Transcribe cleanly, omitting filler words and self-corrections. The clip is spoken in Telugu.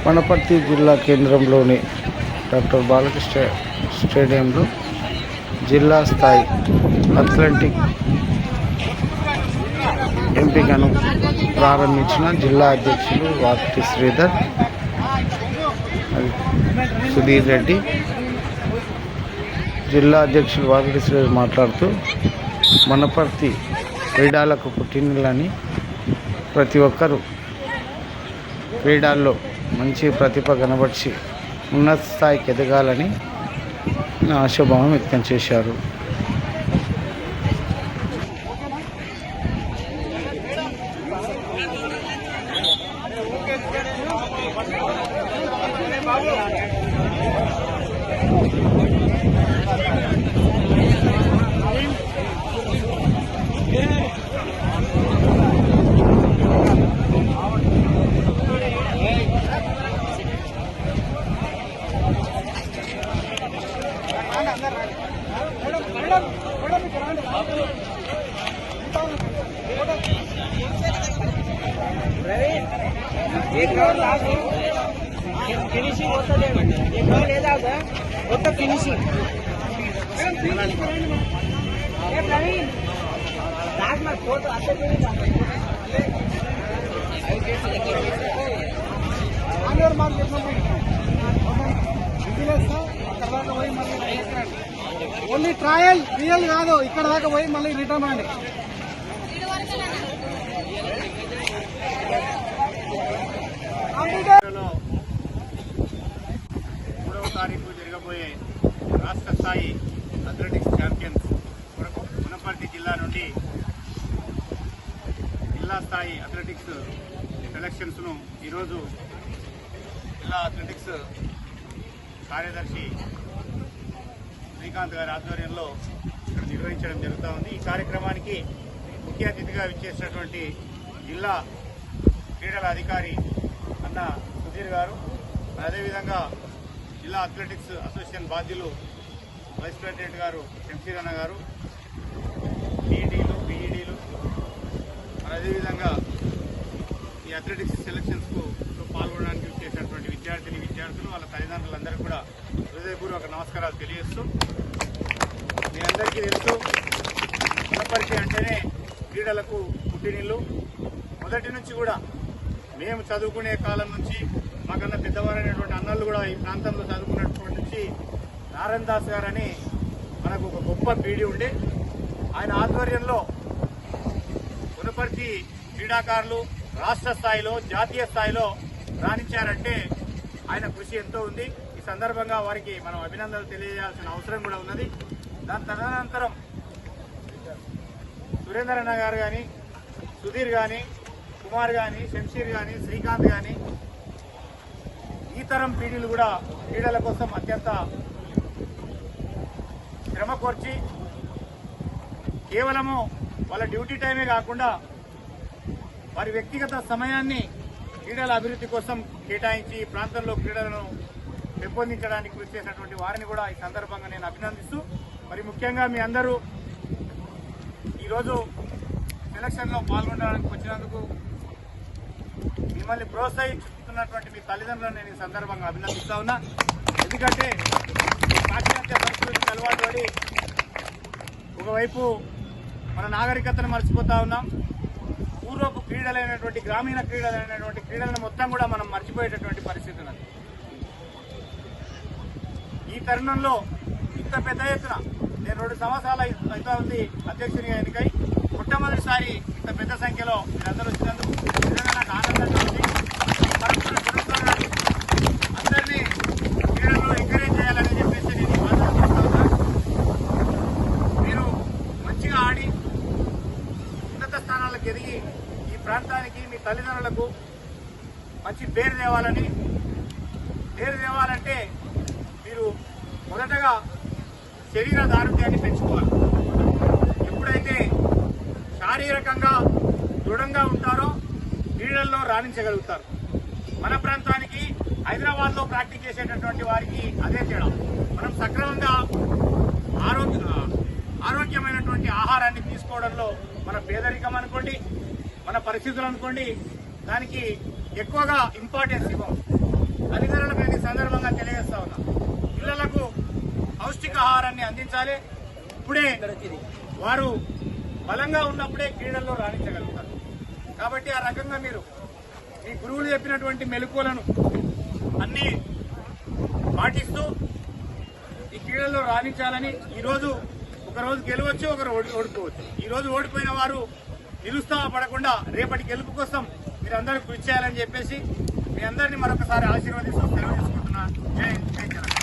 వనపర్తి జిల్లా కేంద్రంలోని డాక్టర్ బాలకృష్ణ స్టేడియంలో జిల్లా స్థాయి అథ్లెటిక్ ఎంపికను ప్రారంభించిన జిల్లా అధ్యక్షులు వాకిటి శ్రీధర్, సుధీర్ రెడ్డి. జిల్లా అధ్యక్షులు వాకిటి శ్రీధర్ మాట్లాడుతూ, వనపర్తి క్రీడలకు పుట్టినలని, ప్రతి ఒక్కరూ క్రీడల్లో మంచి ప్రతిభ కనబర్చి ఉన్నత స్థాయికి ఎదగాలని ఆశాభావం వ్యక్తం చేశారు. फिनिशिंग होता है, एक बार ले जाओगे होता फिनिशिंग। ये प्रवीण दाग मत फोटो आते भी नहीं आने मार लेना ఓన్లీ ట్రయల్ రియల్ కాదు, ఇక్కడ దాకా పోయి మళ్ళీ రిటర్న్ అండి. మూడవ తారీఖు జరగబోయే రాష్ట్ర స్థాయి అథ్లెటిక్స్ ఛాంపియన్స్ వనపర్తి జిల్లా నుండి జిల్లా స్థాయి అథ్లెటిక్స్ సెలక్షన్స్ను ఈరోజు జిల్లా అథ్లెటిక్స్ కార్యదర్శి శ్రీకాంత్ గారి ఆధ్వర్యంలో ఇక్కడ నిర్వహించడం జరుగుతూ ఉంది. ఈ కార్యక్రమానికి ముఖ్య అతిథిగా విచ్చేసినటువంటి జిల్లా క్రీడల అధికారి అన్న సుధీర్ గారు, అదేవిధంగా జిల్లా అథ్లెటిక్స్ అసోసియేషన్ బాధ్యులు వైస్ ప్రెసిడెంట్ గారు శంషీర్ అన్న గారు, టీఈడీలు, పీఈడీలు, అదేవిధంగా ఈ అథ్లెటిక్స్ సెలక్షన్స్కు పాల్గొనడానికి చేసినటువంటి విద్యార్థులు వాళ్ళ తల్లిదండ్రులందరూ కూడా హృదయపూర్వక నమస్కారాలు తెలియజేస్తూ, మీ అందరికీ తెలుసు వనపర్తి అంటేనే క్రీడలకు పుట్టినిల్లు. మొదటి నుంచి కూడా మేము చదువుకునే కాలం నుంచి మాకన్నా పెద్దవారైనటువంటి అన్నలు కూడా ఈ ప్రాంతంలో చదువుకున్నప్పటి నుంచి నారాయణ దాస్ గారని మనకు ఒక గొప్ప పీడి ఉండే, ఆయన ఆధ్వర్యంలో వనపర్తి క్రీడాకారులు రాష్ట్ర స్థాయిలో, జాతీయ స్థాయిలో రాణించారంటే ఆయన కృషి ఎంతో ఉంది. ఈ సందర్భంగా వారికి మనం అభినందనలు తెలియజేయాల్సిన అవసరం కూడా ఉన్నది. దాని తదనంతరం సురేందర్ అన్న గారు కానీ, సుధీర్ కానీ, కుమార్ కానీ, శంషీర్ కానీ, శ్రీకాంత్ కానీ, ఈ తరం పీడీలు కూడా క్రీడల కోసం అత్యంత శ్రమ కోర్చి కేవలము వాళ్ళ డ్యూటీ టైమే కాకుండా వారి వ్యక్తిగత సమయాన్ని క్రీడల అభివృద్ధి కోసం కేటాయించి ప్రాంతంలో క్రీడలను పెంపొందించడానికి కృషి చేసినటువంటి వారిని కూడా ఈ సందర్భంగా నేను అభినందిస్తూ, మరి ముఖ్యంగా మీ అందరూ ఈరోజు సెలక్షన్లో పాల్గొనడానికి వచ్చినందుకు మిమ్మల్ని ప్రోత్సహిస్తున్నటువంటి మీ తల్లిదండ్రులను నేను ఈ సందర్భంగా అభినందిస్తా ఉన్నా. ఎందుకంటే పాశ్చాత్య సంస్కృతికి అలవాటు పడి ఒకవైపు మన నాగరికతను మర్చిపోతా ఉన్నాం. పూర్వపు క్రీడలైనటువంటి, గ్రామీణ క్రీడలైనటువంటి క్రీడలను మొత్తం కూడా మనం మర్చిపోయేటటువంటి పరిస్థితి ఉన్నది. ఈ తరుణంలో ఇంత పెద్ద ఎత్తున నేను 2 సంవత్సరాలు అవుతా ఉంది అధ్యక్షునిగా ఎన్నికై, మొట్టమొదటిసారి ఇంత పెద్ద సంఖ్యలో మీరందరూ వచ్చినందుకు నిజంగా నాకు ఆనందంగా ఉంది. అందరినీ క్రీడల్లో ఎంకరేజ్ చేయాలని చెప్పేసి నేను మీరు మంచిగా ఆడి ఉన్నత స్థానాలకు ఎదిగి ఈ ప్రాంతానికి, మీ తల్లిదండ్రులకు మంచి పేరు తేవాలంటే మీరు మొదటగా శరీర దారుణ్యాన్ని పెంచుకోవాలి. ఎప్పుడైతే శారీరకంగా దృఢంగా ఉంటారో క్రీడల్లో రాణించగలుగుతారు. మన ప్రాంతానికి హైదరాబాద్లో ప్రాక్టీస్ చేసేటటువంటి వారికి అదే తేడా. మనం సక్రమంగా ఆరోగ్యమైనటువంటి ఆహారాన్ని తీసుకోవడంలో మన పేదరికం అనుకోండి, మన పరిస్థితులు అనుకోండి, దానికి ఎక్కువగా ఇంపార్టెన్స్ ఇవ్వం. తల్లిదండ్రులకు నేను ఈ సందర్భంగా తెలియజేస్తా ఉన్నా. పిల్లలకు పౌష్టికాహారాన్ని అందించాలి. ఇప్పుడే వారు బలంగా ఉన్నప్పుడే క్రీడల్లో రాణించగలుగుతారు. కాబట్టి ఆ రకంగా మీరు మీ గురువులు చెప్పినటువంటి మెలకువలను అన్ని పాటిస్తూ ఈ క్రీడల్లో రాణించాలని. ఈరోజు ఒకరోజు గెలవచ్చు, ఒకరు ఓడిపోవచ్చు. ఈరోజు ఓడిపోయిన వారు నిరుత్సాహపడకుండా రేపటి గెలుపు కోసం మీరందరూ కృషి చేయాలని చెప్పేసి మీ అందరినీ మరొకసారి ఆశీర్వదిస్తూ సెలవు తీసుకుంటున్నా. జై హింద్, జై తెలంగాణ.